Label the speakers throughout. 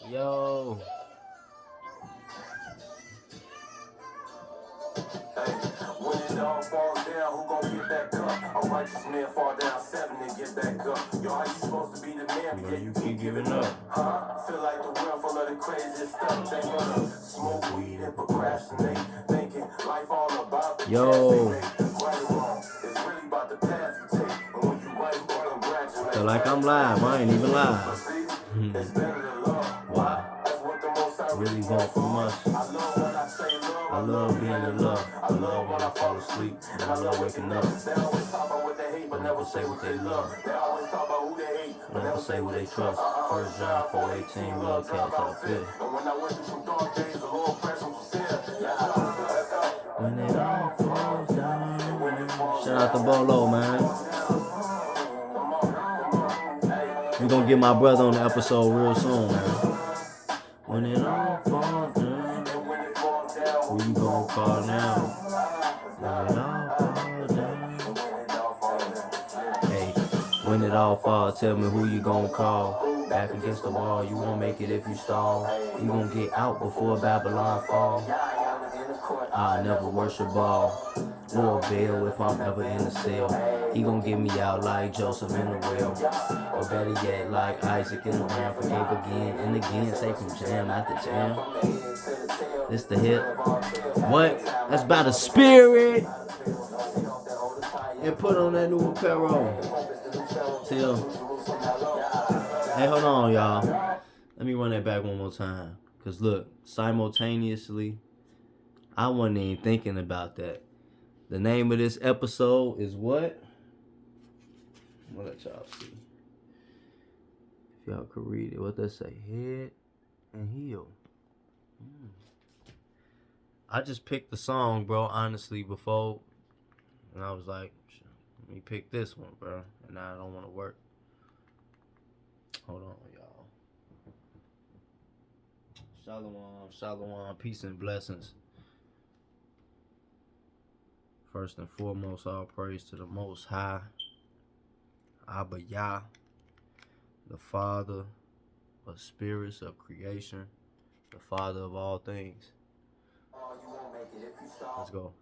Speaker 1: Yo.
Speaker 2: Hey, when it all falls down, who gon' get back up? A righteous man fall down 7 and get back up. Yo, how you supposed to be the man, but yeah, you keep giving up? Huh? Feel like the world full of the craziest stuff. They wanna smoke weed and procrastinate, thinking life all about the
Speaker 1: Yo.
Speaker 2: chance they make. Right or wrong, it's really about the path you take. And when you right, you gon' congratulate.
Speaker 1: Feel like I'm live. I ain't even
Speaker 2: But
Speaker 1: live.
Speaker 2: see, it's better than love.
Speaker 1: Why?
Speaker 2: That's what the most I
Speaker 1: Really want from us.
Speaker 2: I love when I say love.
Speaker 1: I love being in love.
Speaker 2: I love when I fall asleep, and I love waking up. They always talk about what they hate, but never say what they love. They always talk about who they hate, but never say who they trust.
Speaker 1: First John 4:18, love casts out fear.
Speaker 2: And when I went through some dark days, the Lord pressed me for sin.
Speaker 1: When it all falls down. Shout out to Bolo, man. We gonna get my brother on the episode real soon, man. When it all falls down, who you gonna call now? When it all falls down. Hey, when it all falls, tell me who you gonna call. Back against the wall, you won't make it if you stall. You gonna get out before Babylon fall. I never worship Baal or Baal if I'm ever in the cell. He gon' get me out like Joseph in the well. Or better yet, like Isaac in the ram. Forgave again and again, say from jam after jam. This the hit. What? That's by the Spirit. And put on that new apparel. Till. Hey, hold on, y'all. Let me run that back one more time. Because look, simultaneously, I wasn't even thinking about that. The name of this episode is what? I'm gonna let y'all see. If y'all could read it, what they say? Head and heel. I just picked the song, bro, honestly, before. And I was like, let me pick this one, bro. And now I don't want to work. Hold on, y'all. Shalom, shalom, peace and blessings. First and foremost, all praise to the Most High, Abba Yah, the Father of spirits of creation, the Father of all things. Let's go.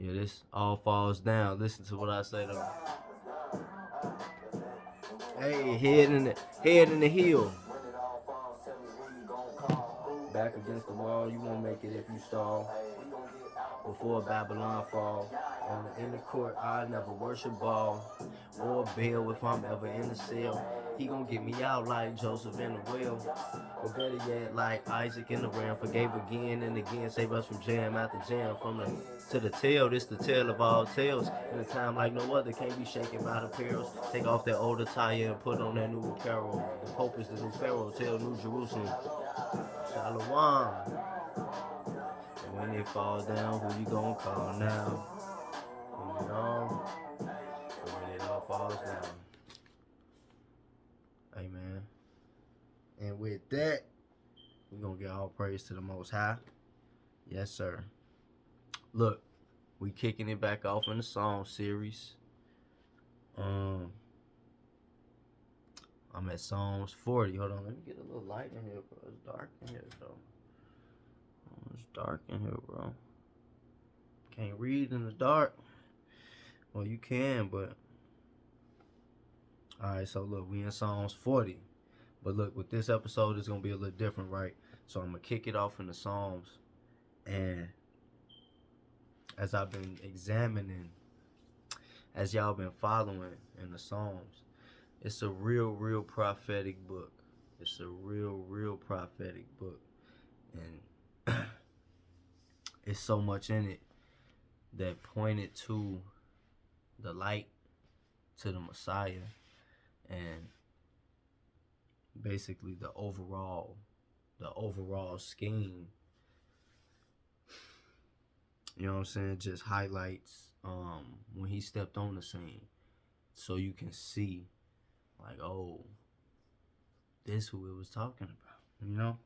Speaker 1: Yeah, this all falls down. Listen to what I say though. Hey, head in the heel. Back against the wall, you won't make it if you stall. Before Babylon fall, in the court, I never worship Baal or Baal if I'm ever in the cell. He gon' get me out like Joseph in the well. Or better yet, like Isaac in the ram. Forgave again and again, save us from jam after jam. From the to the tail, this the tale of all tales. In a time like no other, can't be shaken by the perils. Take off that old attire and put on that new apparel. The Pope is the new Pharaoh, tell New Jerusalem. Shalom. When it falls down, who you gonna call now? When it all falls down. Amen. And with that, we're gonna get all praise to the Most High. Yes, sir. Look, we kicking it back off in the Psalm series. I'm at Psalms 40. Hold on, let me get a little light in here, bro. It's dark in here, though. It's dark in here, bro. Can't read in the dark. Well, you can, but... Alright, so look, we in Psalms 40. But look, with this episode, it's going to be a little different, right? So I'm going to kick it off in the Psalms. And as I've been examining, as y'all been following in the Psalms, it's a real prophetic book. It's a real prophetic book. And it's so much in it that pointed to the light, to the Messiah, and basically the overall scheme. You know what I'm saying? Just highlights when he stepped on the scene, so you can see, like, oh, this who it was talking about. You know?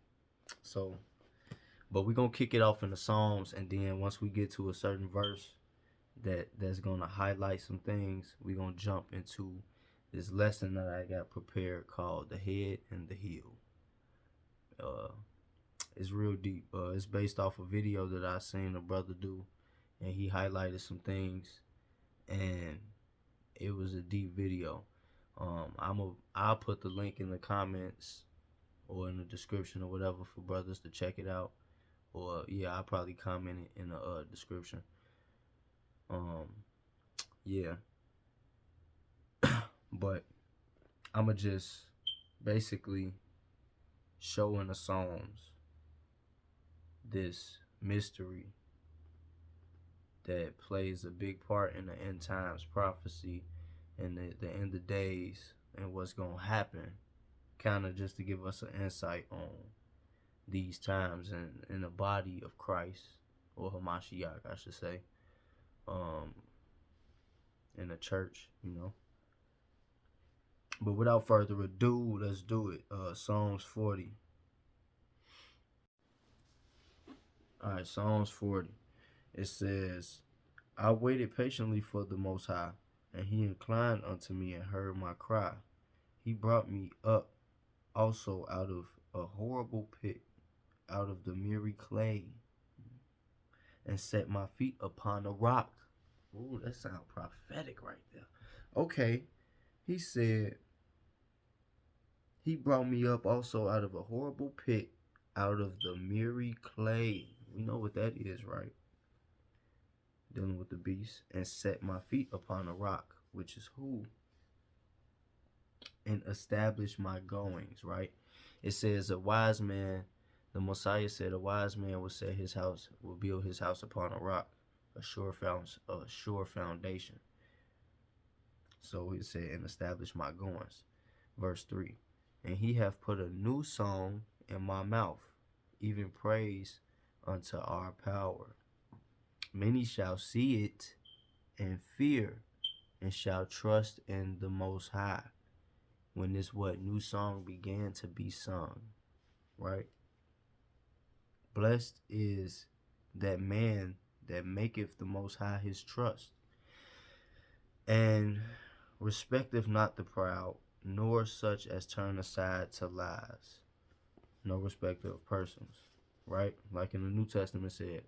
Speaker 1: So, but we're gonna kick it off in the Psalms, and then once we get to a certain verse that's gonna highlight some things, we're gonna jump into this lesson that I got prepared called The Head and the Heel. It's real deep. It's based off a video that I seen a brother do, and he highlighted some things, and it was a deep video. I'll put the link in the comments or in the description or whatever for brothers to check it out. Or yeah, I'll probably comment it in the description. Yeah. But I'ma just basically show in the Psalms this mystery that plays a big part in the end times prophecy and the end of days and what's gonna happen, kind of just to give us an insight on these times and in the body of Christ, or Hamashiach, I should say, in the church, you know. But without further ado, let's do it. Psalms 40. Alright, Psalms 40. It says, I waited patiently for the Most High, and he inclined unto me and heard my cry. He brought me up also out of a horrible pit, out of the miry clay, and set my feet upon a rock. Ooh, that sounds prophetic right there. Okay, he said, he brought me up also out of a horrible pit, out of the miry clay. We know what that is, right? Dealing with the beast, and set my feet upon a rock, which is who? And establish my goings, right? It says a wise man, the Messiah said a wise man will set his house, will build his house upon a rock, a sure foundation. So it said, and establish my goings. Verse 3. And he hath put a new song in my mouth, even praise unto our power. Many shall see it and fear, and shall trust in the Most High. When this new song began to be sung, right? Blessed is that man that maketh the Most High his trust, and respecteth not the proud, nor such as turn aside to lies. No respect of persons, right? Like in the New Testament said,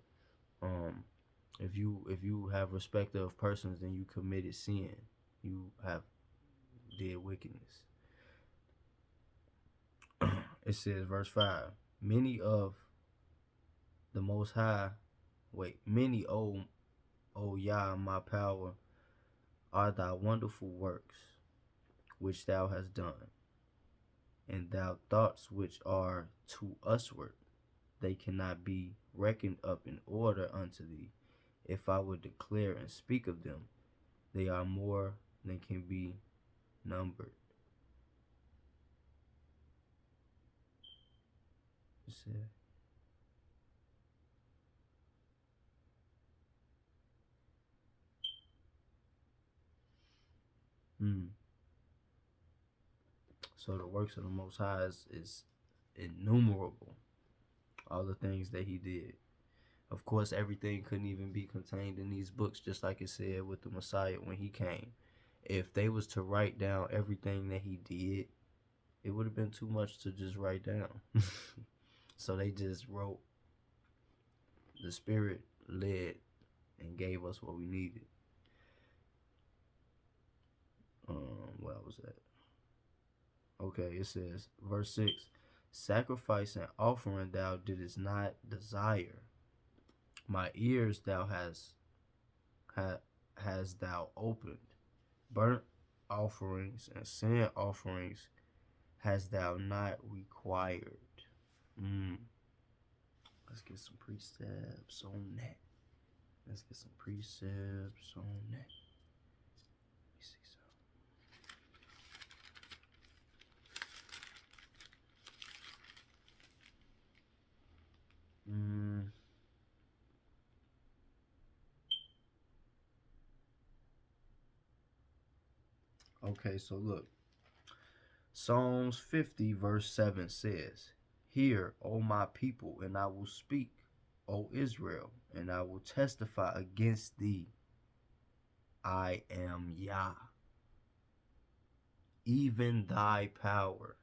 Speaker 1: if you have respect of persons, then you committed sin. You have did wickedness. It says, verse 5, many of the Most High, many, O Yah, my power, are thy wonderful works, which thou hast done, and thou thoughts which are to usward, they cannot be reckoned up in order unto thee. If I would declare and speak of them, they are more than can be numbered. It said, So the works of the Most High is innumerable. All the things that he did. Of course, everything couldn't even be contained in these books, just like it said with the Messiah when he came. If they was to write down everything that he did, it would have been too much to just write down. So they just wrote. The Spirit led and gave us what we needed. What was that? Okay, it says, verse 6, sacrifice and offering thou didst not desire. My ears thou hast thou opened. Burnt offerings and sin offerings hast thou not required. Let's get some precepts on that. Let me see some. Okay, so look. Psalms 50 verse 7 says, hear, O my people, and I will speak, O Israel, and I will testify against thee. I am Yah, even thy power.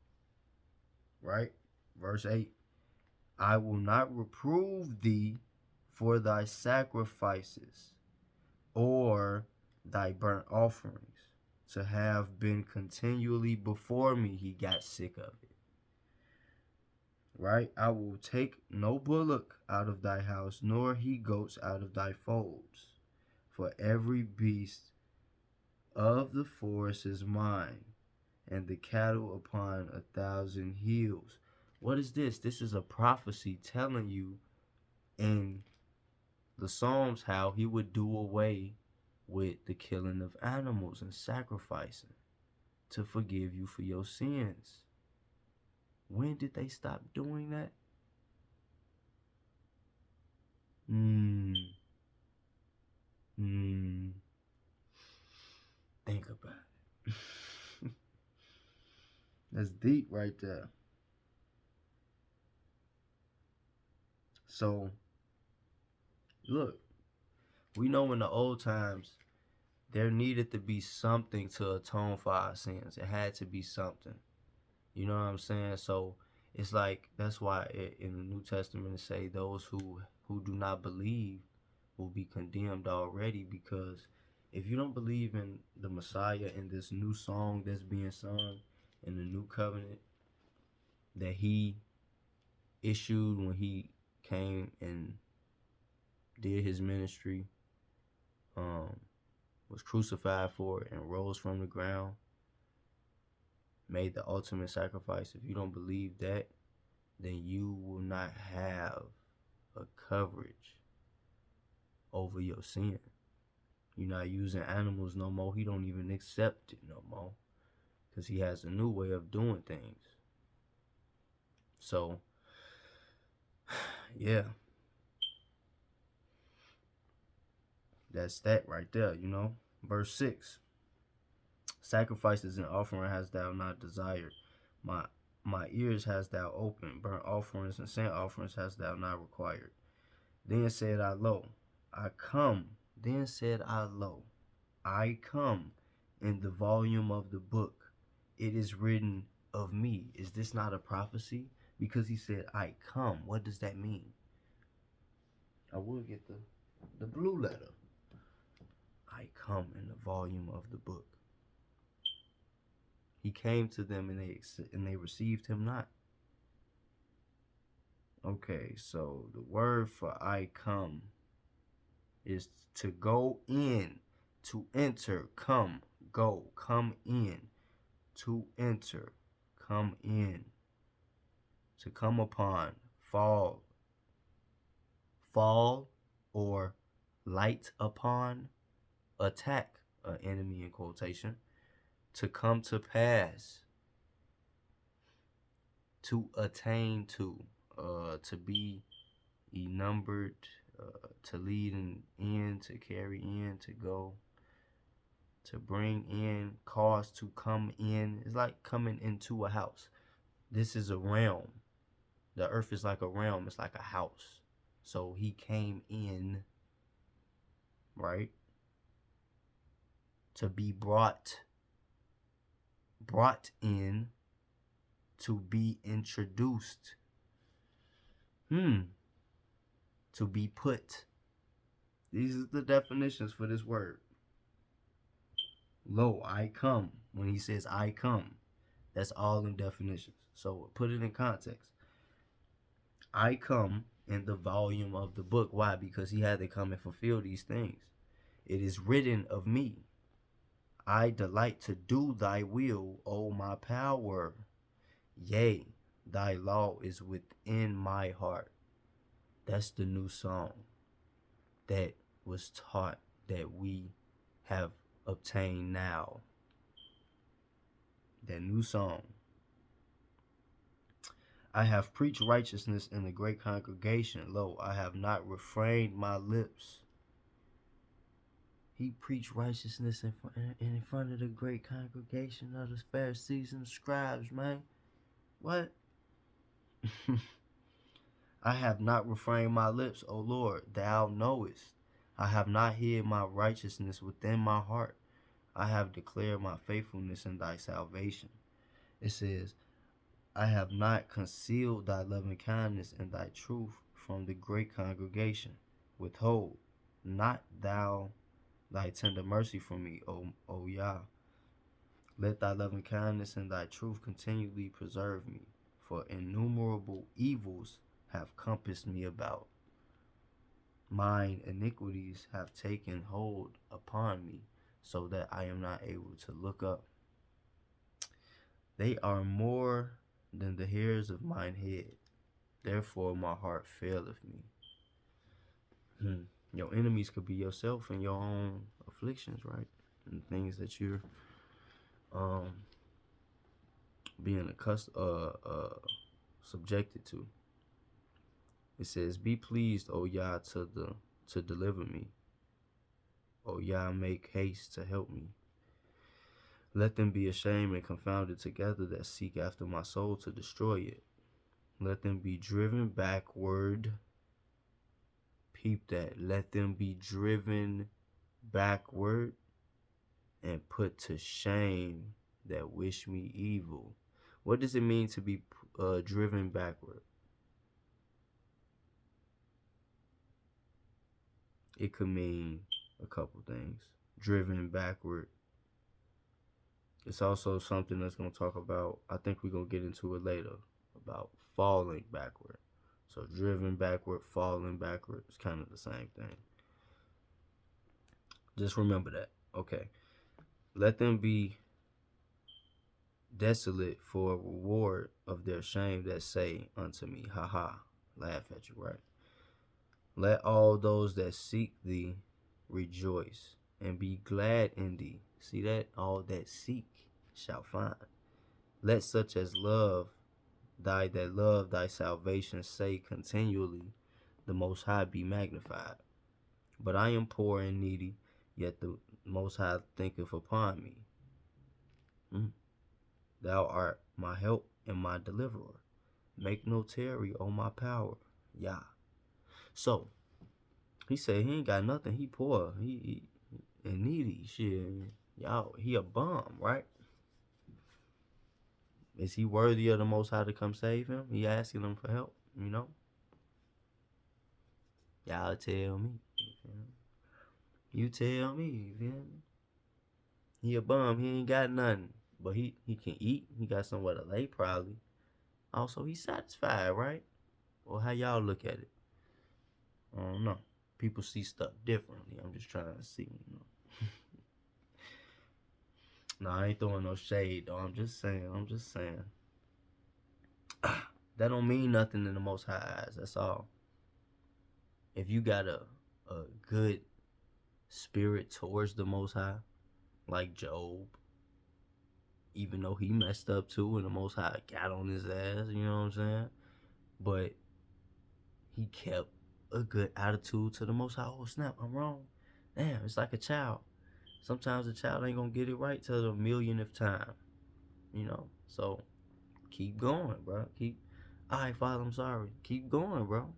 Speaker 1: Right? Verse 8, I will not reprove thee for thy sacrifices or thy burnt offerings, to have been continually before me. He got sick of it. Right? I will take no bullock out of thy house, nor he goats out of thy folds. For every beast of the forest is mine, and the cattle upon 1,000 hills. What is this? This is a prophecy telling you in the Psalms how he would do away with the killing of animals and sacrificing to forgive you for your sins. When did they stop doing that? Think about it. That's deep right there. So, look, we know in the old times there needed to be something to atone for our sins. It had to be something. You know what I'm saying? So it's like, that's why in the New Testament it say those who do not believe will be condemned already, because if you don't believe in the Messiah and this new song that's being sung in the new covenant that he issued when he came and did his ministry, was crucified for it and rose from the ground, made the ultimate sacrifice. If you don't believe that, then you will not have a coverage over your sin. You're not using animals no more. He don't even accept it no more, because he has a new way of doing things. So, yeah. That's that right there, you know. Verse 6. Sacrifices and offering hast thou not desired. My ears hast thou opened. Burnt offerings and sin offerings hast thou not required. Then said I, lo, I come. Then said I, lo, I come. In the volume of the book it is written of me. Is this not a prophecy? Because he said, I come. What does that mean? I will get the blue letter. I come in the volume of the book. He came to them and they received him not. Okay, so the word for I come is to go in, to enter, come, go, come in, to enter, come in, to come upon, fall or light upon, attack an enemy in quotation, to come to pass, to attain to be numbered, to lead in, to carry in, to go, to bring in, cause to come in. It's like coming into a house. This is a realm. The earth is like a realm. It's like a house. So he came in, right? To be brought in, to be introduced, to be put. These are the definitions for this word. Lo, I come. When he says I come, that's all in definitions. So put it in context. I come in the volume of the book. Why? Because he had to come and fulfill these things. It is written of me. I delight to do thy will, O my power. Yea, thy law is within my heart. That's the new song that was taught, that we have obtained now. That new song. I have preached righteousness in the great congregation. Lo, I have not refrained my lips. He preached righteousness in front of the great congregation of the Pharisees and the scribes, man. What? I have not refrained my lips, O Lord, thou knowest. I have not hid my righteousness within my heart. I have declared my faithfulness in thy salvation. It says, I have not concealed thy loving kindness and thy truth from the great congregation. Withhold not thou thy tender mercy from me, O Yah. Let thy loving kindness and thy truth continually preserve me, for innumerable evils have compassed me about. Mine iniquities have taken hold upon me, so that I am not able to look up. They are more than the hairs of mine head. Therefore my heart faileth me. Your enemies could be yourself and your own afflictions, right? And things that you're being subjected to. It says, "Be pleased, O Yah, to deliver me. O Yah, make haste to help me. Let them be ashamed and confounded together that seek after my soul to destroy it. Let them be driven backward." Peep that. Let them be driven backward and put to shame that wish me evil. What does it mean to be driven backward? It could mean a couple things. Driven backward. It's also something that's going to talk about, I think we're going to get into it later, about falling backward. So driven backward, falling backward, it's kind of the same thing. Just remember that. Okay. Let them be desolate for a reward of their shame that say unto me, ha ha, laugh at you, right? Let all those that seek thee rejoice and be glad in thee. See that? All that seek shall find. Let such as love thy salvation say continually, the Most High be magnified. But I am poor and needy, yet the Most High thinketh upon me. Thou art my help and my deliverer. Make no tarry, O my power. Yah. So, he said he ain't got nothing. He poor. He and needy. Shit. Y'all, he a bum, right? Is he worthy of the Most High to come save him? He asking him for help, you know? Y'all tell me. You tell me, you feel me? He a bum. He ain't got nothing. But he can eat. He got somewhere to lay, probably. Also, he's satisfied, right? Or how y'all look at it? I don't know. People see stuff differently. I'm just trying to see, you know. No, I ain't throwing no shade, though. I'm just saying. That don't mean nothing in the Most High eyes. That's all. If you got a good spirit towards the Most High, like Job, even though he messed up too and the Most High got on his ass, you know what I'm saying? But he kept a good attitude to the Most High. Oh, snap, I'm wrong. Damn, it's like a child. Sometimes a child ain't gonna get it right till the millionth time, you know? So, keep going, bro. All right, Father, I'm sorry. Keep going, bro.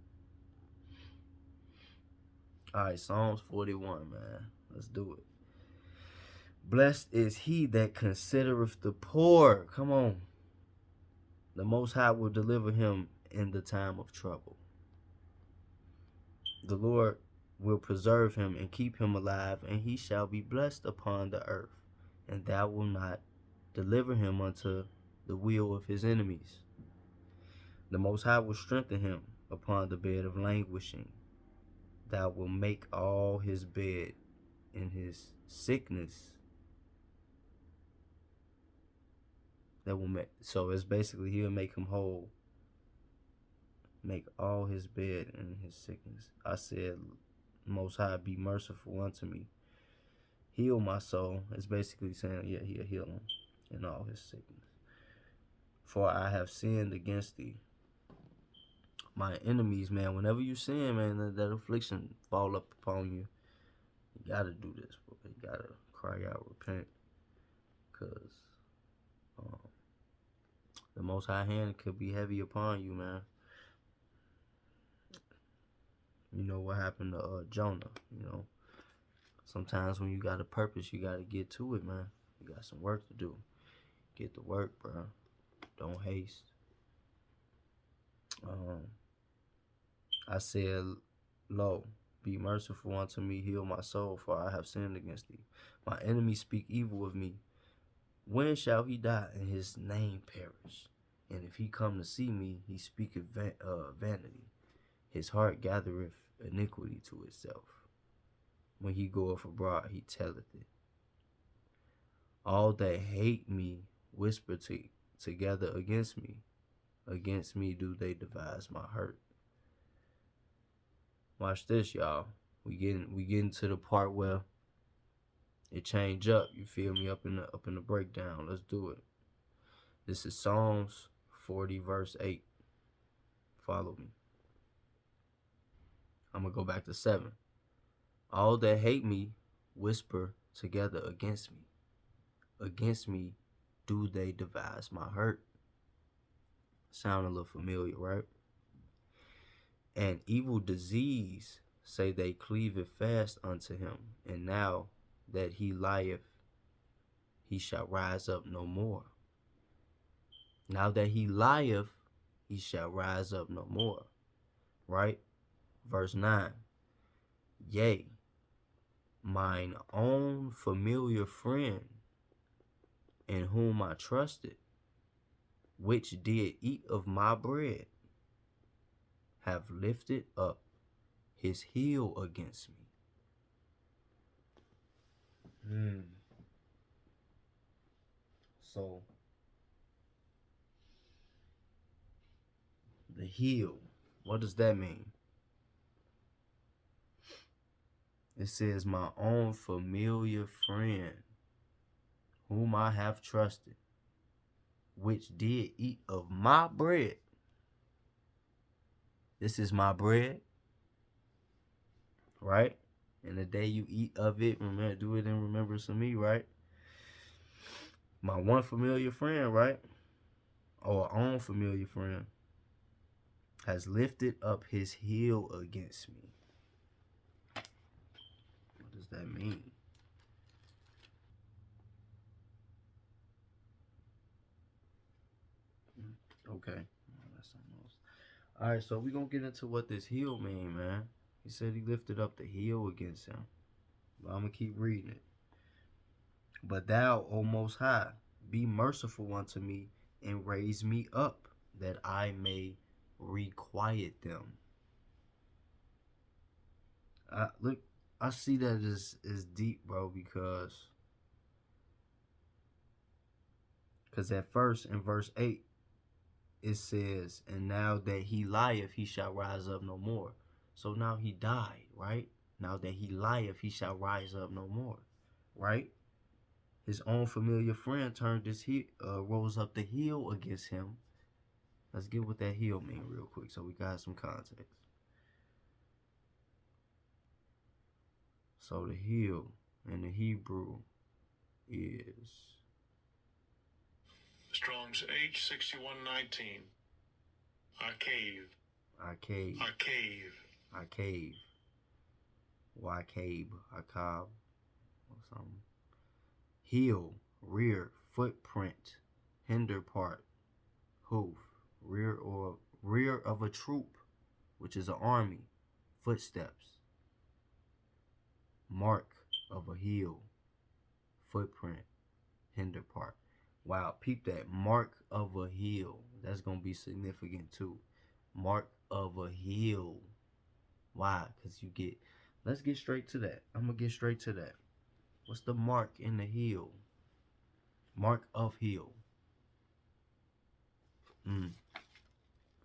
Speaker 1: All right, Psalms 41, man. Let's do it. Blessed is he that considereth the poor. Come on. The Most High will deliver him in the time of trouble. The Lord will preserve him and keep him alive, and he shall be blessed upon the earth. And thou wilt not deliver him unto the will of his enemies. The Most High will strengthen him upon the bed of languishing. Thou wilt make all his bed in his sickness. So it's basically he'll make him whole. Make all his bed in his sickness. I said, Most High, be merciful unto me. Heal my soul. It's basically saying, yeah, he'll heal him in all his sickness. For I have sinned against thee. My enemies, man, whenever you sin, man, that affliction fall up upon you. You gotta do this, bro. You gotta cry out, repent. Because the Most High hand could be heavy upon you, man. You know what happened to Jonah, you know. Sometimes when you got a purpose, you got to get to it, man. You got some work to do. Get to work, bro. Don't haste. Um, I said, Lo, be merciful unto me, heal my soul, for I have sinned against thee. My enemies speak evil of me. When shall he die and his name perish? And if he come to see me, he speaketh vanity. His heart gathereth iniquity to itself. When he goeth abroad, he telleth it. All that hate me whisper together against me. Against me do they devise my hurt. Watch this, y'all. We getting to the part where it change up. You feel me? Up in the breakdown. Let's do it. This is Psalms 40 verse 8. Follow me. I'm gonna go back to 7. All that hate me whisper together against me. Against me do they devise my hurt. Sound a little familiar, right? And evil disease say they cleave it fast unto him, and now that he lieth, he shall rise up no more. Now that he lieth, he shall rise up no more. Right? Verse 9. Yea, mine own familiar friend, in whom I trusted, which did eat of my bread, have lifted up his heel against me. So, the heel, what does that mean? It says, my own familiar friend, whom I have trusted, which did eat of my bread. This is my bread, right? And the day you eat of it, remember, do it in remembrance of me, right? My one familiar friend, right? Or own familiar friend, has lifted up his heel against me. What does that mean? Okay. That's something else. All right, so we're going to get into what this heel mean, man. He said he lifted up the heel against him. But I'm going to keep reading it. But thou, O Most High, be merciful unto me and raise me up, that I may requite them. Look, I see that as deep, bro, because at first in verse 8, it says, and now that he lieth, he shall rise up no more. So now he died, right? Now that he lieth, he shall rise up no more, right? His own familiar friend turned his rose up the heel against him. Let's get what that heel mean real quick so we got some context. So the heel in the Hebrew is
Speaker 3: Strong's H6119. I cave.
Speaker 1: I cave.
Speaker 3: I cave.
Speaker 1: I cave. Why cave? I cob or something. Heel, rear, footprint, hinder part, hoof, rear of a troop, which is an army, footsteps, mark of a heel, footprint, hinder part. Wow, peep that, mark of a heel. That's gonna be significant too. Mark of a heel. Why? Because you get, let's get straight to that. I'm gonna get straight to that. What's the mark in the heel? Mark of heel.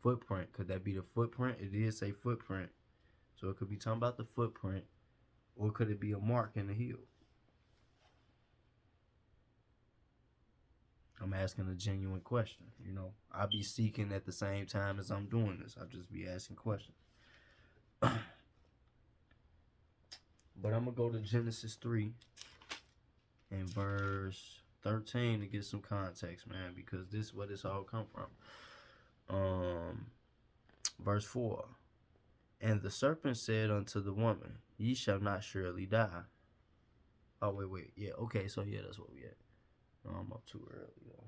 Speaker 1: Footprint. Could that be the footprint? It did say footprint. So it could be talking about the footprint. Or could it be a mark in the heel? I'm asking a genuine question. You know, I be seeking at the same time as I'm doing this. I'll just be asking questions. But I'm going to go to Genesis 3 and verse 13 to get some context, man, because this is where this all come from. Verse 4. And the serpent said unto the woman, ye shall not surely die. Oh, wait. Yeah, okay, so yeah, that's what we at. No, I'm up too early, though.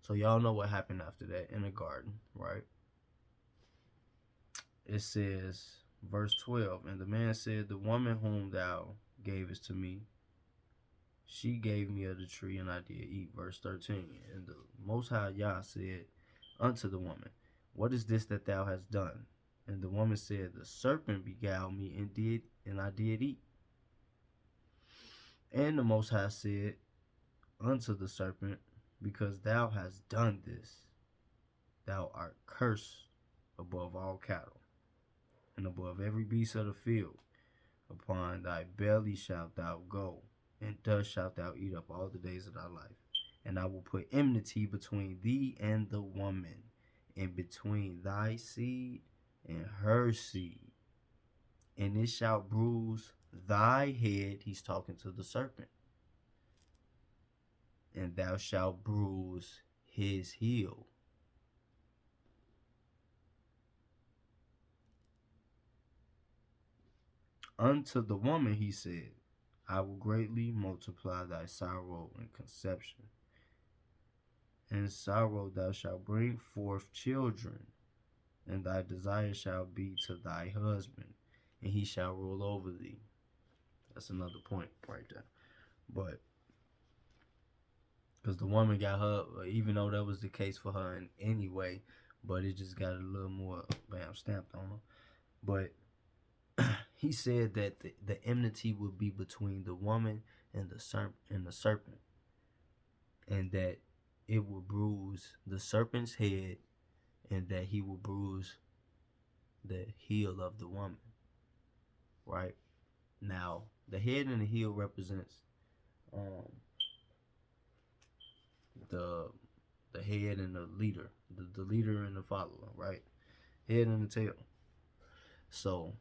Speaker 1: So y'all know what happened after that in the garden, right? It says, verse 12, and the man said, the woman whom thou gavest to me, she gave me of the tree, and I did eat. Verse 13, and the Most High Yah said unto the woman, what is this that thou hast done? And the woman said, the serpent beguiled me, and I did eat. And the Most High said unto the serpent, because thou hast done this, thou art cursed above all cattle, and above every beast of the field. Upon thy belly shalt thou go, and dust shalt thou eat up all the days of thy life. And I will put enmity between thee and the woman, and between thy seed and her seed. And it shall bruise thy head. He's talking to the serpent. And thou shalt bruise his heel. Unto the woman he said, I will greatly multiply thy sorrow and conception. In sorrow thou shalt bring forth children, and thy desire shall be to thy husband, and he shall rule over thee. That's another point right there. But because the woman got her, even though that was the case for her in any way, but it just got a little more stamped on her. But he said that the enmity would be between the woman and the serpent, and that it will bruise the serpent's head, and that he will bruise the heel of the woman. Right? Now, the head and the heel represents the head and the leader, the leader and the follower, right? Head and the tail. So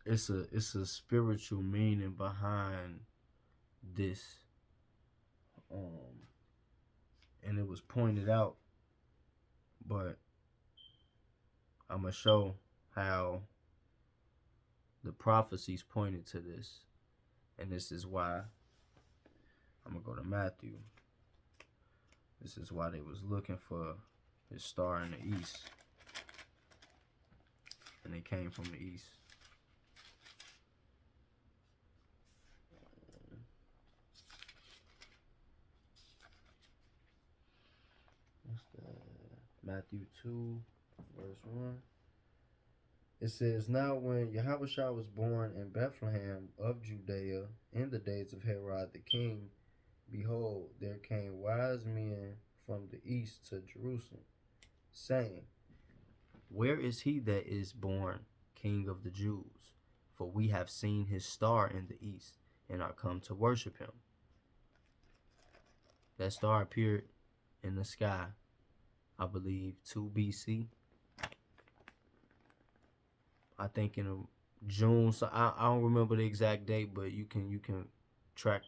Speaker 1: it's a spiritual meaning behind this, and it was pointed out, but I'm gonna show how the prophecies pointed to this, and this is why I'm gonna go to Matthew. This is why they was looking for his star in the east, and they came from the east. Matthew 2, verse 1. It says, now when Yahushua was born in Bethlehem of Judea in the days of Herod the king, behold, there came wise men from the east to Jerusalem, saying, where is he that is born King of the Jews? For we have seen his star in the east, and are come to worship him. That star appeared in the sky, I believe, 2 BC. I think in June. So I don't remember the exact date, but you can track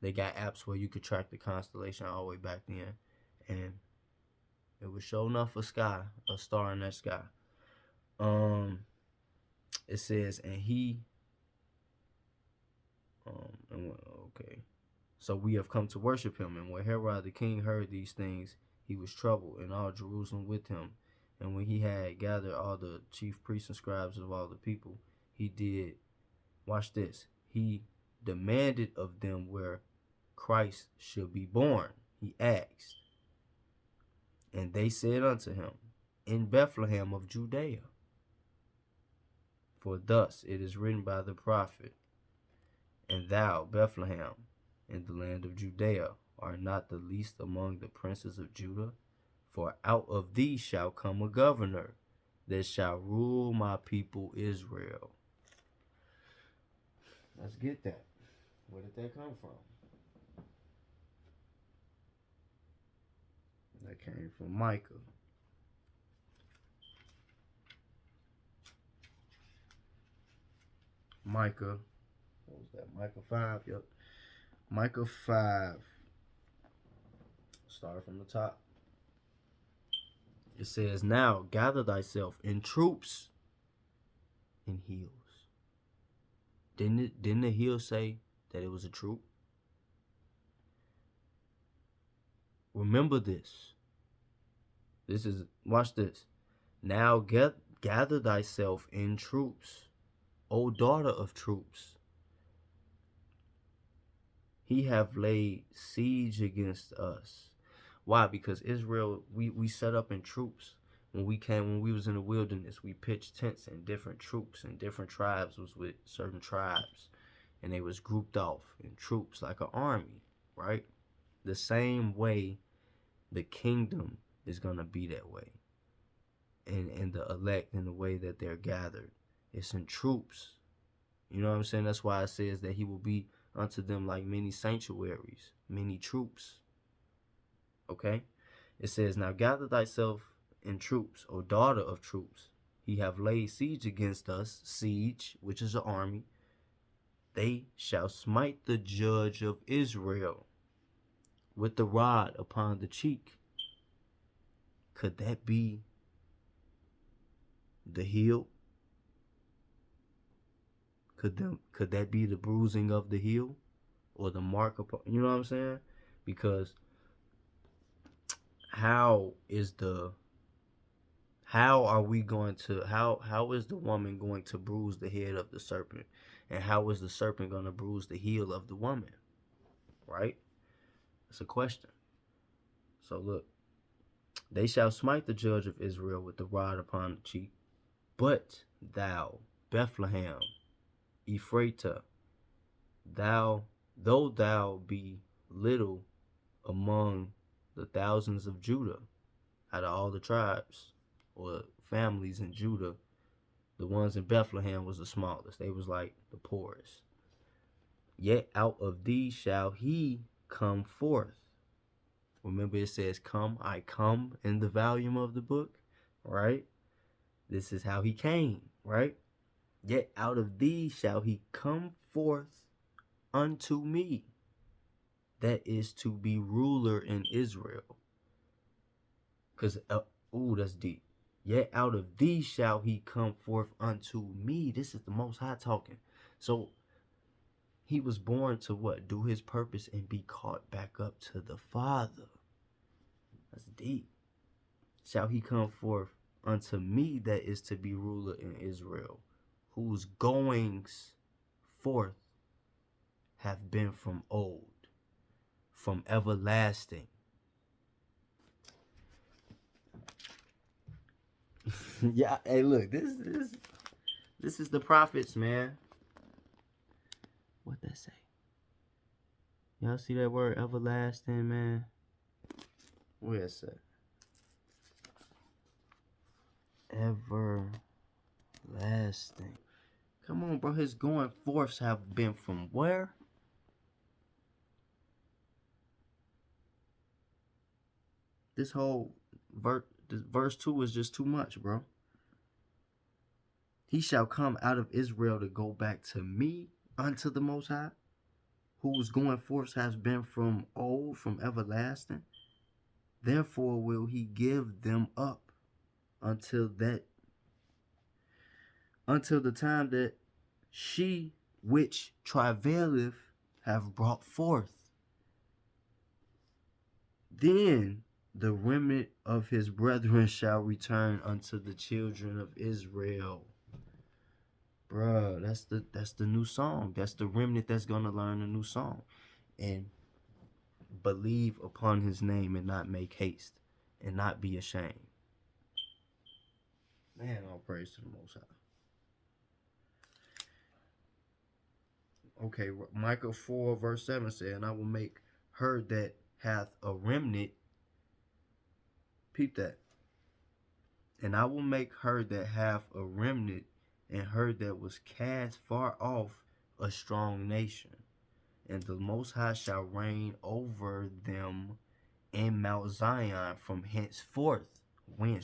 Speaker 1: they got apps where you could track the constellation all the way back then, and it was sure enough a star in that sky. It says, and he, okay, so we have come to worship him. And when Herod the king heard these things, he was troubled, and all Jerusalem with him. And when he had gathered all the chief priests and scribes of all the people, he did, watch this, he demanded of them where Christ should be born. He asked. And they said unto him, in Bethlehem of Judea. For thus it is written by the prophet, and thou, Bethlehem, in the land of Judea, art not the least among the princes of Judah. For out of thee shall come a governor that shall rule my people Israel. Let's get that. Where did that come from? That came from Micah. Micah, what was that? Micah 5, yep. Micah 5. Start from the top. It says, now gather thyself in troops in heels. Didn't the heel say that it was a troop? Remember this. Watch this. Now gather thyself in troops, O daughter of troops. He have laid siege against us. Why? Because Israel, we set up in troops. When we was in the wilderness, we pitched tents in different troops, and different tribes was with certain tribes. And they was grouped off in troops like an army, right? The same way the kingdom is going to be that way. And the elect, in the way that they're gathered, it's in troops. You know what I'm saying? That's why it says that he will be unto them like many sanctuaries, many troops. Okay? It says, now gather thyself in troops, O daughter of troops. He have laid siege against us, siege, which is an army. They shall smite the judge of Israel with the rod upon the cheek. Could that be the heel? Could that be the bruising of the heel, or the mark upon? You know what I'm saying? Because how is the woman going to bruise the head of the serpent, and how is the serpent going to bruise the heel of the woman? Right? It's a question. So look, they shall smite the judge of Israel with the rod upon the cheek. But thou, Bethlehem, Ephratah, though thou be little among the thousands of Judah, out of all the tribes or families in Judah, the ones in Bethlehem was the smallest. They was like the poorest. Yet out of thee shall he come forth. Remember, it says come, I come in the volume of the book, right? This is how he came, right? Yet out of thee shall he come forth unto me, that is to be ruler in Israel. Because, that's deep. Yet out of thee shall he come forth unto me. This is the Most High talking. So he was born to what? Do his purpose and be caught back up to the Father. That's deep. Shall he come forth unto me, that is to be ruler in Israel, whose goings forth have been from old, from everlasting. Yeah, hey, look, this is the prophets, man. What that say? Y'all see that word everlasting, man? Where is that? Everlasting. Come on, bro. His going forths have been from where? This whole verse 2 is just too much, bro. He shall come out of Israel to go back to me, unto the Most High, whose going forth has been from old, from everlasting. Therefore will he give them up until the time that she which travaileth have brought forth. Then the remnant of his brethren shall return unto the children of Israel. Bruh, that's the new song. That's the remnant that's gonna learn a new song and believe upon his name and not make haste and not be ashamed. Man, all praise to the Most High. Okay, Micah 4 verse 7 said, and I will make her that hath a remnant, peep that, and I will make her that hath a remnant, and her that was cast far off, a strong nation. And the Most High shall reign over them in Mount Zion from henceforth. When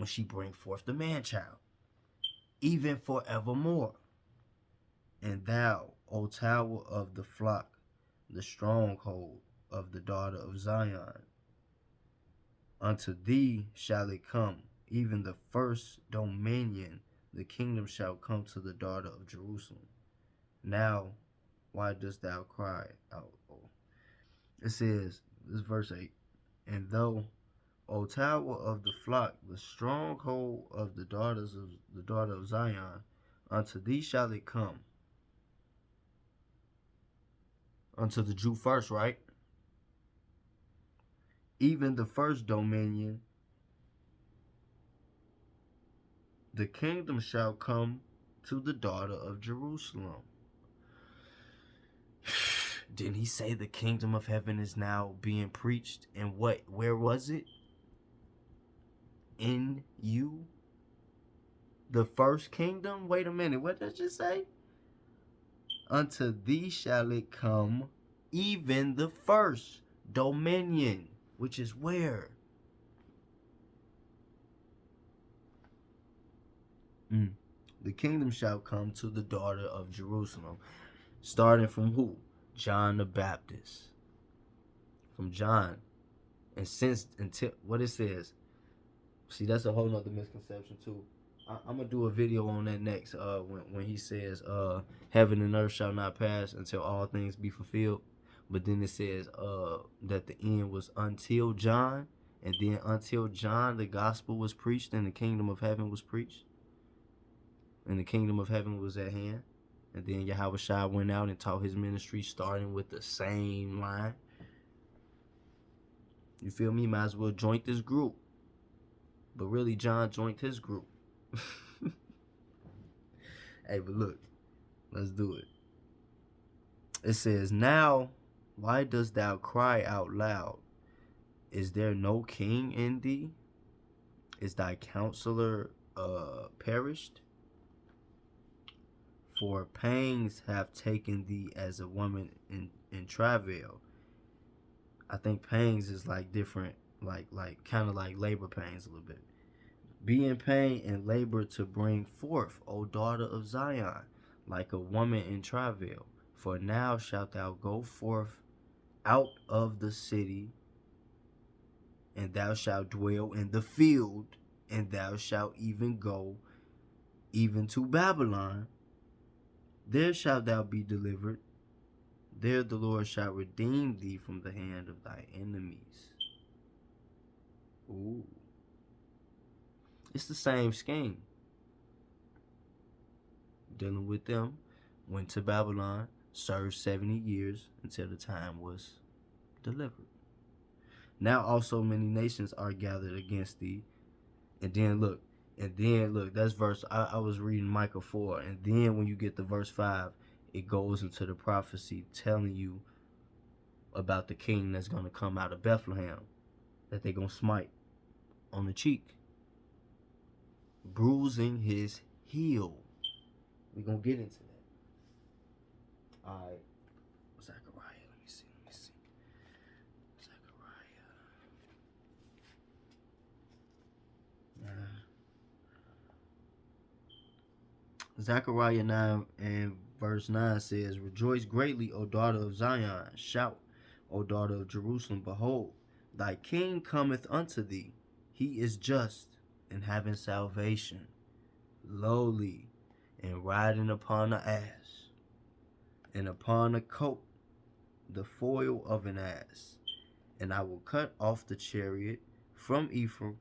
Speaker 1: she bring forth the man-child, even forevermore. And thou, O tower of the flock, the stronghold of the daughter of Zion, unto thee shall it come, even the first dominion, the kingdom shall come to the daughter of Jerusalem. Now, why dost thou cry out? It says, This is verse 8. And though, O tower of the flock, the stronghold of the daughter of Zion, unto thee shall it come. Unto the Jew first, right? Even the first dominion, the kingdom shall come to the daughter of Jerusalem. Didn't he say the kingdom of heaven is now being preached? And where was it? In you? The first kingdom? Wait a minute, what did you say? Unto thee shall it come, even the first dominion, which is where? The kingdom shall come to the daughter of Jerusalem. Starting from who? John the Baptist. From John. And since, until, what it says. See, that's a whole nother misconception too. I'm going to do a video on that next, when he says, heaven and earth shall not pass until all things be fulfilled. But then it says that the end was until John. And then until John, the gospel was preached and the kingdom of heaven was preached. And the kingdom of heaven was at hand. And then Yahushua went out and taught his ministry starting with the same line. You feel me? Might as well join this group. But really, John joined his group. Hey, but look. Let's do it. It says, now, why dost thou cry out loud? Is there no king in thee? Is thy counselor perished? For pangs have taken thee as a woman in travail. I think pangs is like different, like kind of like labor pains a little bit. Be in pain and labor to bring forth, O daughter of Zion, like a woman in travail. For now shalt thou go forth out of the city, and thou shalt dwell in the field, and thou shalt even go even to Babylon. There shalt thou be delivered. There the Lord shall redeem thee from the hand of thy enemies. Ooh. It's the same scheme. Dealing with them, went to Babylon, served 70 years until the time was delivered. Now also many nations are gathered against thee. And then look, that's verse, I was reading Micah 4. And then when you get to verse 5, it goes into the prophecy telling you about the king that's going to come out of Bethlehem, that they're going to smite on the cheek, bruising his heel. We're going to get into that. All right. Zechariah, let me see. Zechariah 9 and verse 9 says, rejoice greatly, O daughter of Zion. Shout, O daughter of Jerusalem. Behold, thy king cometh unto thee. He is just and having salvation, lowly, and riding upon an ass, and upon a coat, the foal of an ass. And I will cut off the chariot from Ephraim,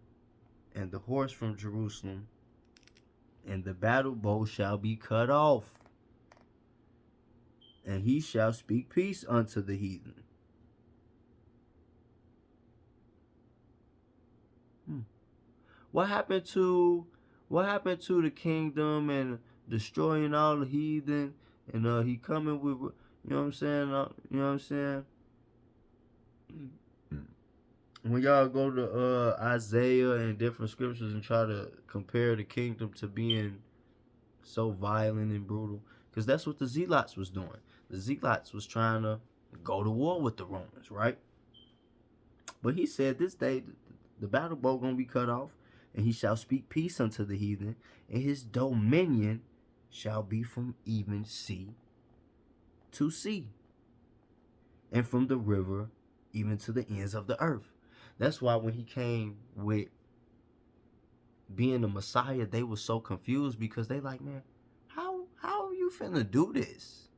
Speaker 1: and the horse from Jerusalem, and the battle bow shall be cut off, and he shall speak peace unto the heathen. What happened to the kingdom and destroying all the heathen, and he coming with, you know what I'm saying? You know what I'm saying? When y'all go to Isaiah and different scriptures and try to compare the kingdom to being so violent and brutal, because that's what the Zealots was doing. The Zealots was trying to go to war with the Romans, right? But he said this day the battle bow gonna be cut off, and he shall speak peace unto the heathen, and his dominion shall be from even sea to sea, and from the river even to the ends of the earth. That's why when he came with being the Messiah, they were so confused, because they like, man, how are you finna do this?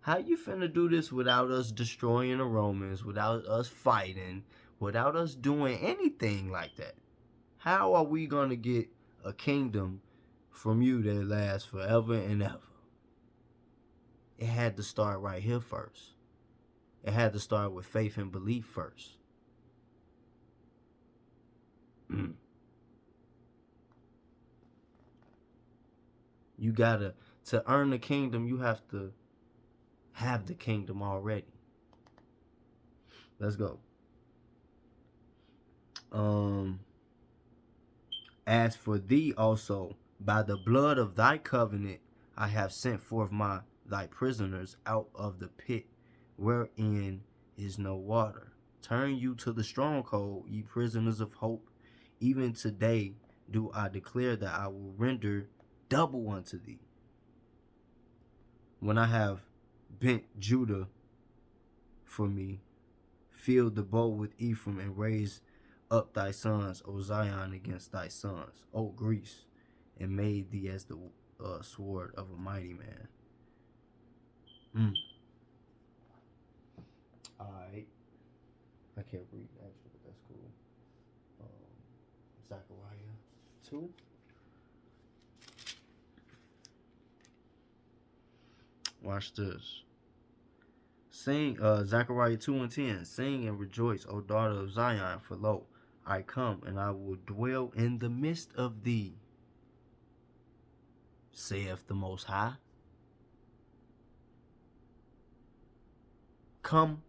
Speaker 1: How you finna do this without us destroying the Romans, without us fighting, without us doing anything like that? How are we gonna get a kingdom from you that lasts forever and ever? It had to start right here first. It had to start with faith and belief first. You gotta, to earn the kingdom, you have to have the kingdom already. Let's go. As for thee also, by the blood of thy covenant, I have sent forth thy prisoners out of the pit wherein is no water. Turn you to the stronghold, ye prisoners of hope. Even today do I declare that I will render double unto thee. When I have bent Judah for me, filled the bow with Ephraim, and raised up thy sons, O Zion, against thy sons, O Greece, and made thee as the sword of a mighty man. Alright. I can't read actually, but that's cool. Zechariah 2. Watch this. Sing, Zechariah 2:10. Sing and rejoice, O daughter of Zion, for lo, I come, and I will dwell in the midst of thee, saith the Most High. Come,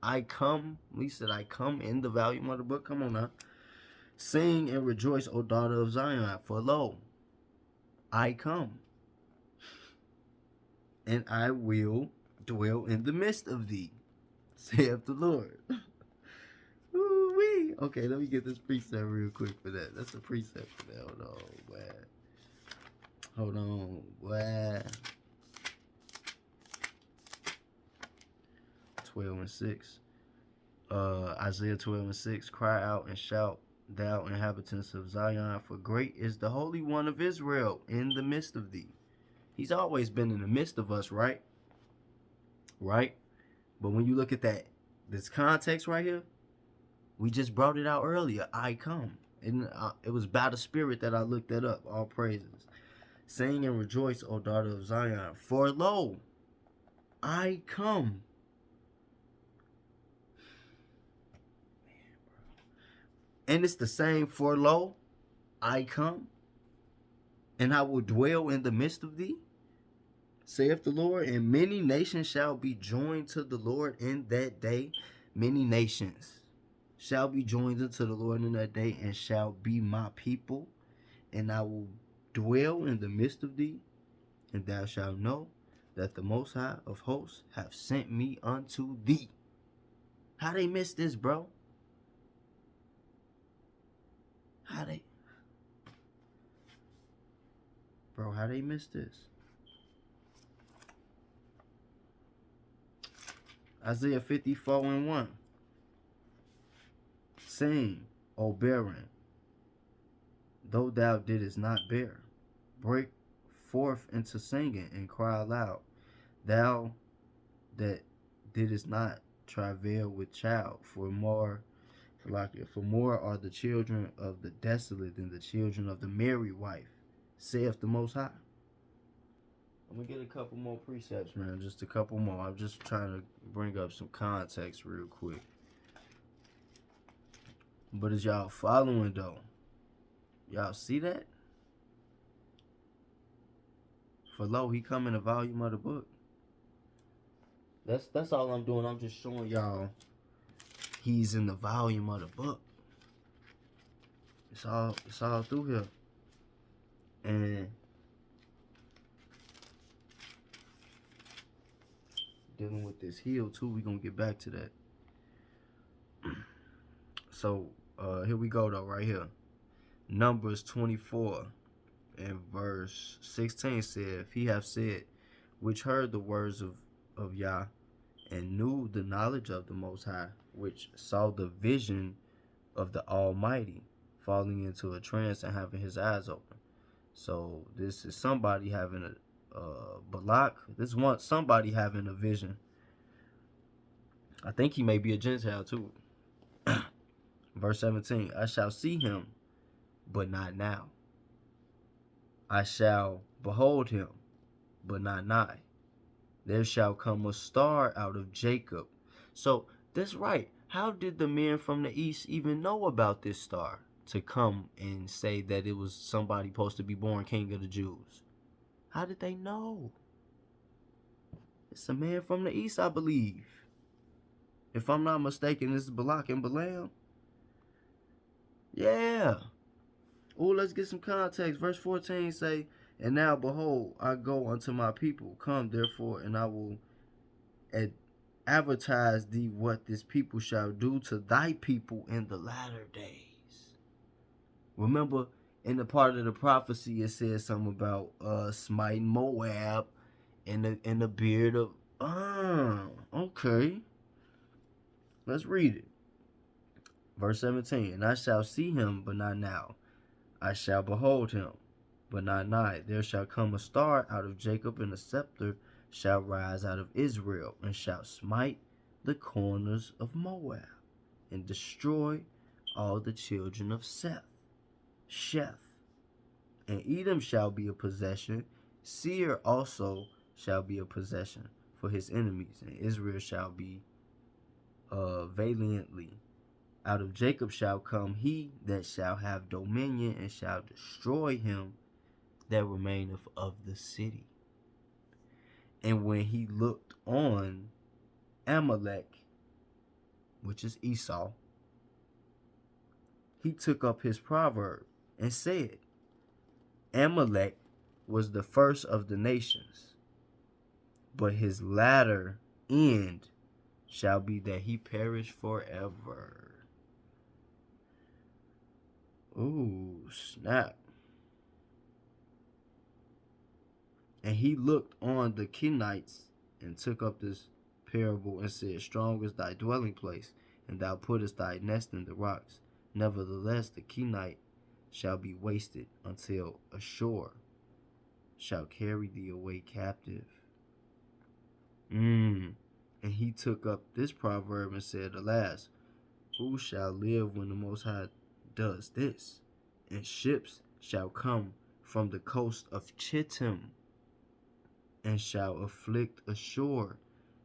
Speaker 1: I come. We said I come in the volume of the book. Come on now. Sing and rejoice, O daughter of Zion, for lo, I come, and I will dwell in the midst of thee, saith the Lord. Ooh-wee. Okay, let me get this precept real quick for that. That's a precept for that. Hold on, boy. 12:6. Isaiah 12:6. Cry out and shout, thou inhabitants of Zion, for great is the Holy One of Israel in the midst of thee. He's always been in the midst of us, right? Right? But when you look at this context right here, we just brought it out earlier. I come. And it was by the Spirit that I looked that up. All praises. Sing and rejoice, O daughter of Zion, for lo, I come. And it's the same, for lo, I come, and I will dwell in the midst of thee, saith the Lord. And many nations shall be joined to the Lord in that day. Many nations shall be joined unto the Lord in that day, and shall be my people. And I will dwell in the midst of thee, and thou shalt know that the Most High of hosts have sent me unto thee. How they miss this, bro? How they miss this? Isaiah 54:1. Sing, O barren, though thou didst not bear. Break forth into singing and cry aloud, thou that didst not travail with child. For more are the children of the desolate than the children of the married wife, saith the Most High. I'm gonna get a couple more precepts, man. Just a couple more. I'm just trying to bring up some context real quick. But as y'all following though, y'all see that? For lo, he come in the volume of the book. That's all I'm doing. I'm just showing y'all he's in the volume of the book. It's all through here. And dealing with this heel too, we're gonna get back to that. So here we go though, right here. Numbers 24 and verse 16 said, he have said, which heard the words of Yah, and knew the knowledge of the Most High, which saw the vision of the Almighty, falling into a trance and having his eyes open. So this is somebody having Balak. This one somebody having a vision. I think he may be a Gentile too. Verse 17, I shall see him, but not now. I shall behold him, but not nigh. There shall come a star out of Jacob. So that's right. How did the men from the east even know about this star to come and say that it was somebody supposed to be born king of the Jews? How did they know? It's a man from the east, I believe. If I'm not mistaken, this is Balak and Balaam. Yeah. Oh, let's get some context. Verse 14 say, and now behold, I go unto my people. Come therefore, and I will advertise thee what this people shall do to thy people in the latter days. Remember, in the part of the prophecy, it says something about smiting Moab and the beard of. Okay. Let's read it. Verse 17, and I shall see him, but not now. I shall behold him, but not nigh. There shall come a star out of Jacob, and a scepter shall rise out of Israel, and shall smite the corners of Moab, and destroy all the children of Sheth. And Edom shall be a possession, Seir also shall be a possession for his enemies, and Israel shall be valiantly. Out of Jacob shall come he that shall have dominion, and shall destroy him that remaineth of the city. And when he looked on Amalek, which is Esau, he took up his proverb and said, Amalek was the first of the nations, but his latter end shall be that he perish forever. Ooh, snap. And he looked on the Kenites and took up this parable and said, strong is thy dwelling place, and thou puttest thy nest in the rocks. Nevertheless, the Kenite shall be wasted until Ashur shall carry thee away captive. And he took up this proverb and said, alas, who shall live when the Most High does this? And ships shall come from the coast of Chittim, and shall afflict Ashur,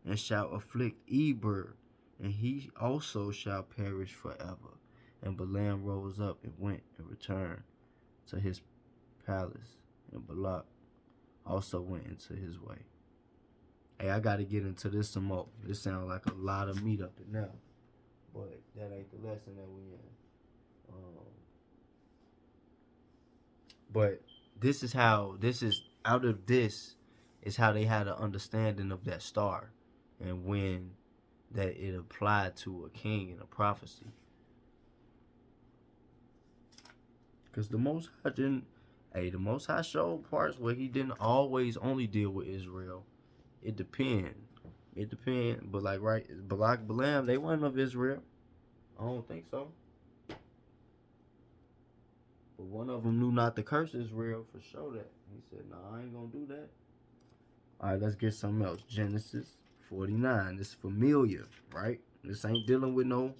Speaker 1: and shall afflict Eber, and he also shall perish forever. And Balaam rose up and went and returned to his palace, and Balak also went into his way. Hey, I got to get into this some more. This sounds like a lot of meat up in now, but that ain't the lesson that we in. But this is how, out of this is how they had an understanding of that star and when that it applied to a king in a prophecy. Because the Most High showed parts where he didn't always only deal with Israel. It depends. But like, right, Balak, Balaam, they weren't of Israel. I don't think so. But one of them knew not to curse Israel for sure that. He said, nah, I ain't gonna do that. All right, let's get something else. Genesis 49. This is familiar, right? This ain't dealing with no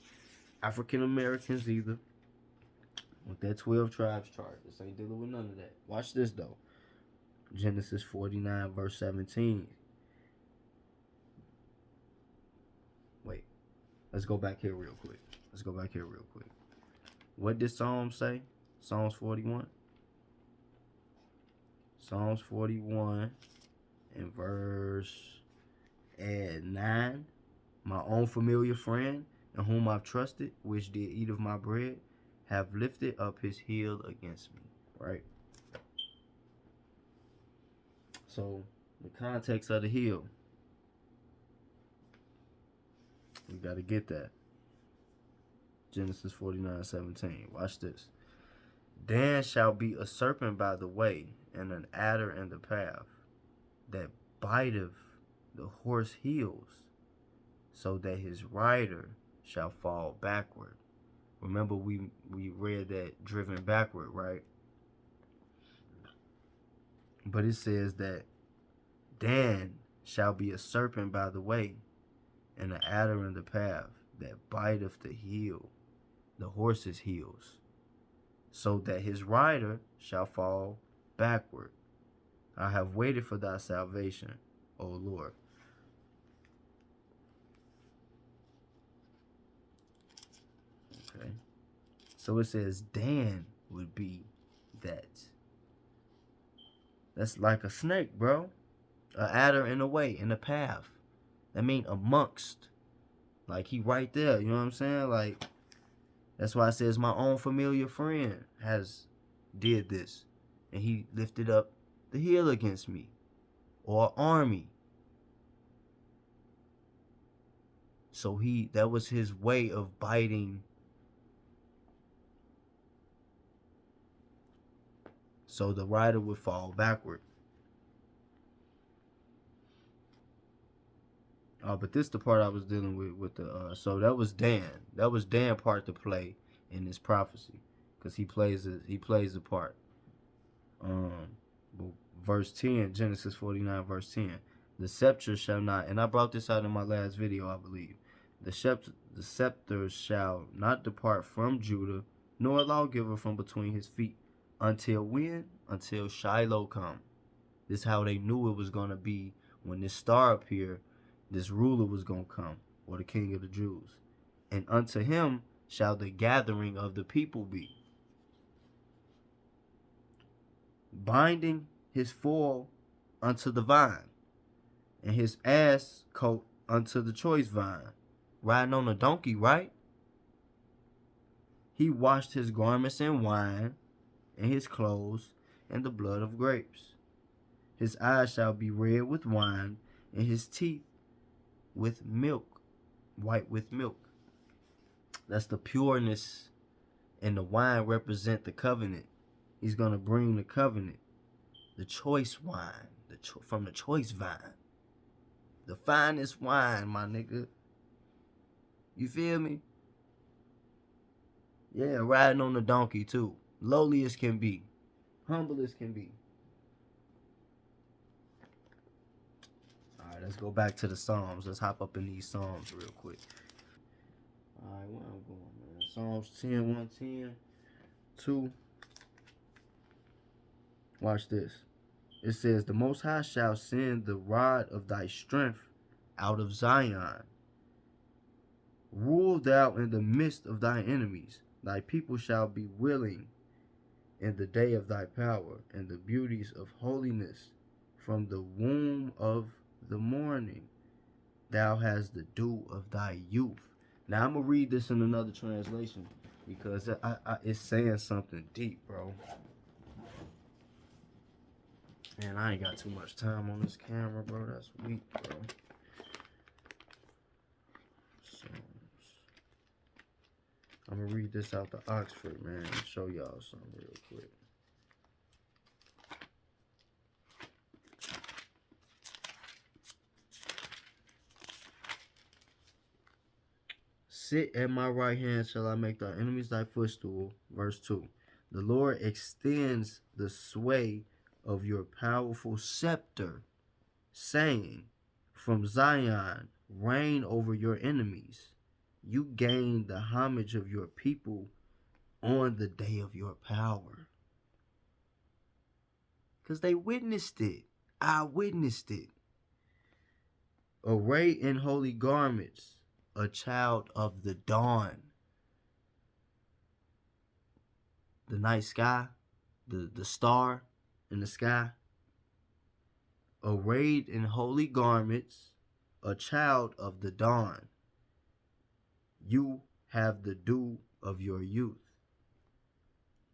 Speaker 1: African Americans either. With that 12 tribes chart. This ain't dealing with none of that. Watch this, though. Genesis 49, verse 17. Wait. Let's go back here real quick. What did Psalms say? Psalms 41. Psalms 41 and verse 9. My own familiar friend, in whom I've trusted, which did eat of my bread, have lifted up his heel against me. Right? So, the context of the heel. We got to get that. Genesis 49:17. Watch this. Dan shall be a serpent by the way, and an adder in the path, that biteth the horse heels, so that his rider shall fall backward. Remember, we read that driven backward, right? But it says that Dan shall be a serpent by the way, and an adder in the path, that biteth the horse's heels, so that his rider shall fall backward. I have waited for thy salvation, O Lord. Okay. So it says Dan would be that. That's like a snake, bro. A adder in the way, in the path. That mean amongst. Like he right there, you know what I'm saying? Like, that's why it says my own familiar friend has did this. And he lifted up the heel against me. Or army. So that was his way of biting. So the rider would fall backward. But this the part I was dealing with the so that was Dan. That was Dan part to play in this prophecy, because he plays the part. Verse 10, Genesis 49, verse 10. The scepter shall not, and I brought this out in my last video, I believe. The scepter shall not depart from Judah, nor a lawgiver from between his feet. Until when? Until Shiloh come. This is how they knew it was going to be when this star appeared. This ruler was going to come, or the king of the Jews. And unto him shall the gathering of the people be. Binding his foal unto the vine, and his ass coat unto the choice vine. Riding on a donkey, right? He washed his garments in wine, and his clothes in the blood of grapes. His eyes shall be red with wine, and his teeth with milk, white with milk. That's the pureness, and the wine represent the covenant. He's going to bring the covenant, the choice wine, from the choice vine. The finest wine, my nigga. You feel me? Yeah, riding on the donkey too. Lowly as can be. Humble as can be. Alright, let's go back to the Psalms. Let's hop up in these Psalms real quick. Alright, where I'm going, man? Psalms 10, 110, 2. Watch this. It says, the Most High shall send the rod of thy strength out of Zion. Rule thou in the midst of thy enemies. Thy people shall be willing in the day of thy power, and the beauties of holiness from the womb of the morning. Thou hast the dew of thy youth. Now I'm going to read this in another translation, because it's saying something deep, bro. Man, I ain't got too much time on this camera, bro. That's weak, bro. So, I'm going to read this out the Oxford, man, and show y'all something real quick. Sit at my right hand till I make thy enemies thy footstool. Verse 2. The Lord extends the sway of your powerful scepter, saying, from Zion, reign over your enemies. You gain the homage of your people on the day of your power. Because they witnessed it. I witnessed it. Array in holy garments, a child of the dawn. The night sky, the star in the sky. Arrayed in holy garments, a child of the dawn. You have the dew of your youth.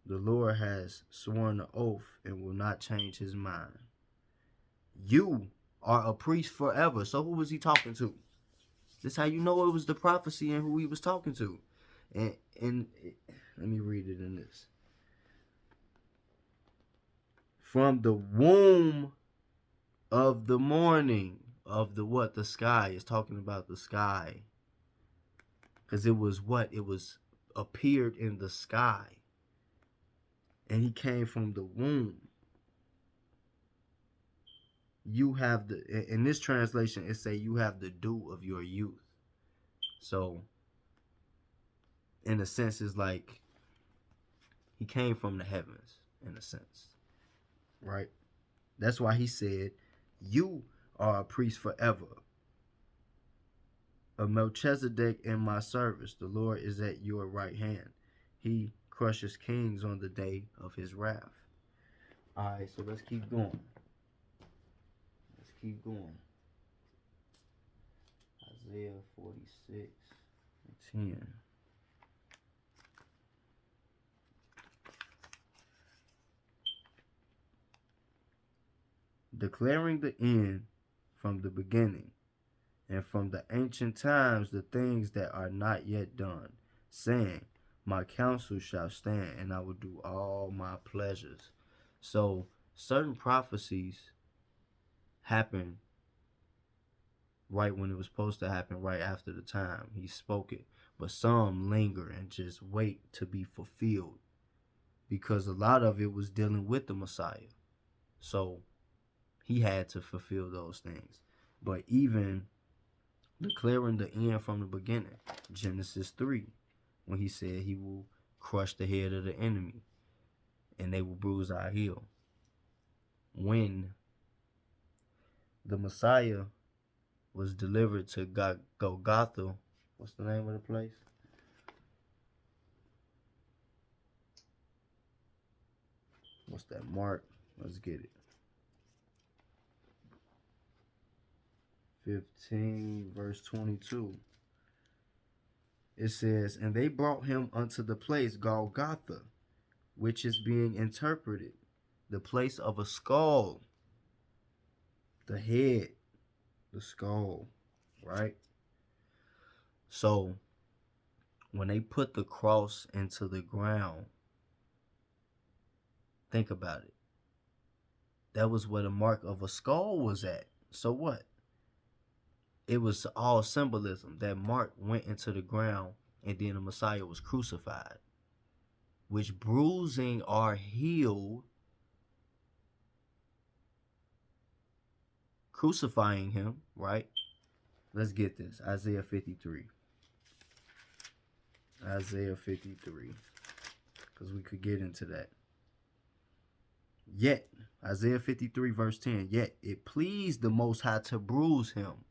Speaker 1: The Lord has sworn an oath and will not change his mind. You are a priest forever. So who was he talking to? This is how you know it was the prophecy and who he was talking to. And let me read it in this. From the womb of the morning, of the what? The sky. It's talking about the sky. Because it was what? It was appeared in the sky. And he came from the womb. you have the, in this translation, it say you have the dew of your youth. So, in a sense, it's like he came from the heavens, in a sense, right? That's why he said, you are a priest forever, a Melchizedek in my service. The Lord is at your right hand. He crushes kings on the day of his wrath. All right, so let's keep going. Let's keep going. Isaiah 46:10. Declaring the end from the beginning, and from the ancient times the things that are not yet done, saying, my counsel shall stand, and I will do all my pleasures. So certain prophecies happen right when it was supposed to happen, right after the time he spoke it. But some linger and just wait to be fulfilled, because a lot of it was dealing with the Messiah. So he had to fulfill those things. But even declaring the end from the beginning, Genesis 3, when he said he will crush the head of the enemy and they will bruise our heel. When the Messiah was delivered to Golgotha, what's the name of the place? What's that, Mark? Let's get it. 15 verse 22. It says, and they brought him unto the place Golgotha, which is being interpreted, the place of a skull. The head, the skull, right? So when they put the cross into the ground, think about it. That was where the mark of a skull was at. So what? It was all symbolism. That mark went into the ground, and then the Messiah was crucified, which bruising our heel, crucifying him, right? Let's get this. Isaiah 53. Isaiah 53. Because we could get into that. Yet, Isaiah 53 verse 10, yet it pleased the Most High to bruise him.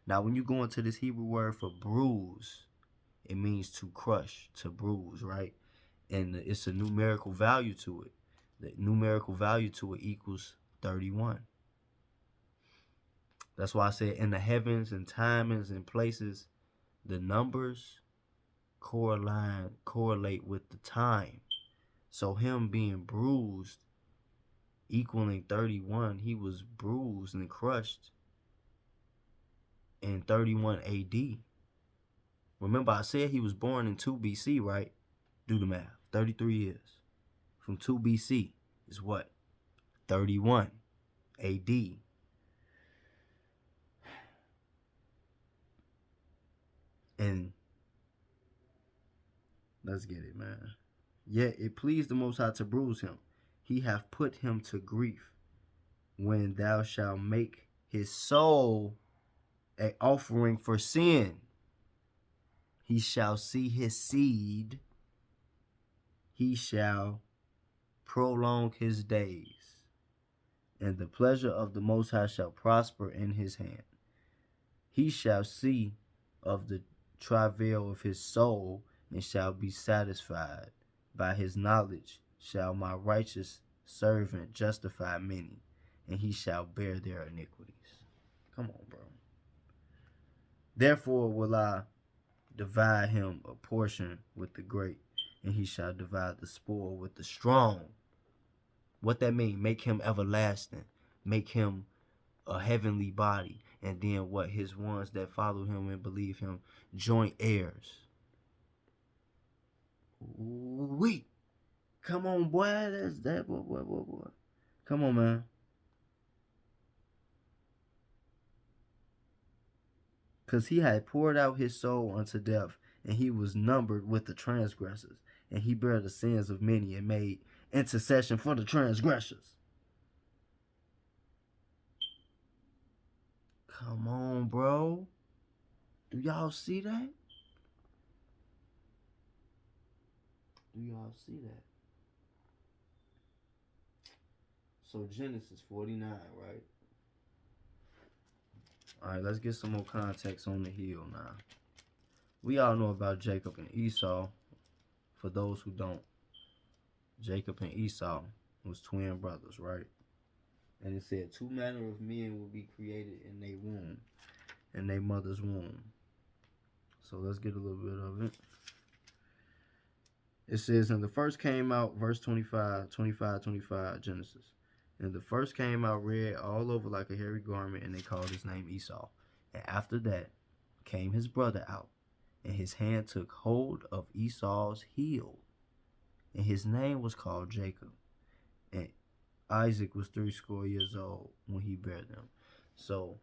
Speaker 1: Now, when you go into this Hebrew word for bruise, it means to crush, to bruise, right? And it's a numerical value to it. The numerical value to it equals 31. That's why I said in the heavens and timings and places, the numbers correlate with the time. So him being bruised equaling 31, he was bruised and crushed in 31 AD. Remember, I said he was born in 2 BC, right? Do the math. 33 years. From 2 BC is what? 31 AD. And let's get it, man. Yet it pleased the Most High to bruise him. He hath put him to grief. When thou shalt make his soul an offering for sin, he shall see his seed. He shall prolong his days, and the pleasure of the Most High shall prosper in his hand. He shall see of the travail of his soul, and shall be satisfied. By his knowledge shall my righteous servant justify many, and he shall bear their iniquities. Come on, bro. Therefore will I divide him a portion with the great, and he shall divide the spoil with the strong. What that mean? Make him everlasting. Make him a heavenly body. And then what? His ones that follow him and believe him, joint heirs. Wait. Come on, boy. That's that, boy. Come on, man. Because he had poured out his soul unto death, and he was numbered with the transgressors, and he bare the sins of many, and made intercession for the transgressors. Come on, bro. Do y'all see that? Do y'all see that? So Genesis 49, right? All right, let's get some more context on the hill now. We all know about Jacob and Esau. For those who don't, Jacob and Esau was twin brothers, right? And it said 2 manner of men will be created in their womb, in their mother's womb. So let's get a little bit of it. It says, and the first came out, verse 25, Genesis. And the first came out red all over like a hairy garment, and they called his name Esau. And after that came his brother out, and his hand took hold of Esau's heel, and his name was called Jacob. And Isaac was 80 years old when he bare them. So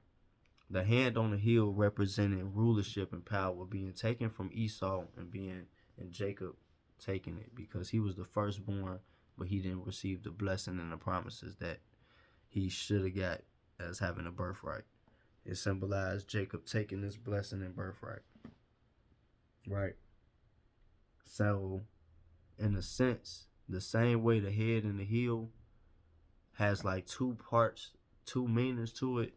Speaker 1: the hand on the heel represented rulership and power being taken from Esau and Jacob taking it, because he was the firstborn, but he didn't receive the blessing and the promises that he should have got as having a birthright. It symbolized Jacob taking this blessing and birthright. Right? So, in a sense, the same way the head and the heel has like 2 parts, 2 meanings to it,